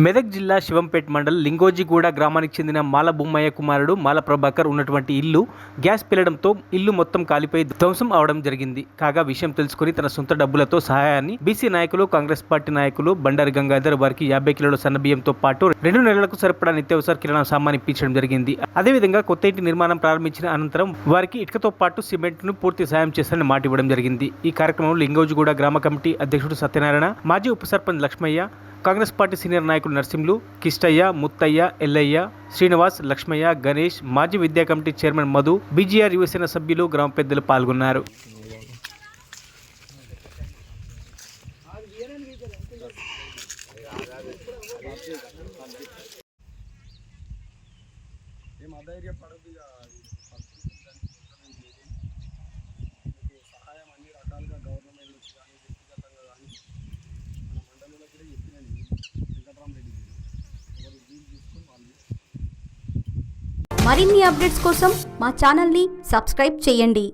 మెదక్ జిల్లా శివంపేట్ మండలం లింగోజిగూడ గ్రామానికి చెందిన మాల బొమ్మయ్య కుమారుడు మాల ప్రభాకర్ ఉన్నటువంటి ఇల్లు గ్యాస్ పేలడంతో ఇల్లు మొత్తం కాలిపోయి ధ్వంసం అవడం జరిగింది. కాగా విషయం తెలుసుకుని తన సొంత డబ్బులతో సహాయాన్ని బీసీ నాయకులు, కాంగ్రెస్ పార్టీ నాయకులు బండారి గంగాధర్ వారికి 50 కిలోల సన్నబియ్యంతో పాటు 2 నెలలకు సరిపడా నిత్యావసర కిరాణా సామాన్ ఇప్పించడం జరిగింది. అదేవిధంగా కొత్త ఇంటి నిర్మాణం ప్రారంభించిన అనంతరం వారికి ఇటుకతో పాటు సిమెంట్ను పూర్తి సాయం చేస్తారని మాట ఇవ్వడం జరిగింది. ఈ కార్యక్రమంలో లింగోజిగూడ గ్రామ కమిటీ అధ్యక్షుడు సత్యనారాయణ, మాజీ ఉప సర్పంచ్ లక్ష్మయ్య, కాంగ్రెస్ పార్టీ సీనియర్ నాయకులు నర్సింహులు, కిష్టయ్య, ముత్తయ్య, ఎల్లయ్య, శ్రీనివాస్, లక్ష్మయ్య, గణేష్, మాజీ విద్యా committee chairman Madhu, BGR Yuvasena సభ్యులు, గ్రామ పెద్దలు పాల్గొన్నారు. సహాయం అన్ని రకాలుగా గవర్నమెంట్ నుంచి కానీ వ్యక్తిగతంగా కానీ మన మండలంలో కూడా చెప్పినాను. వెంకటరామరెడ్డి ఎవరు వీలు తీసుకొని వాళ్ళు. మరిన్ని అప్డేట్స్ కోసం మా ఛానల్ని సబ్స్క్రైబ్ చేయండి.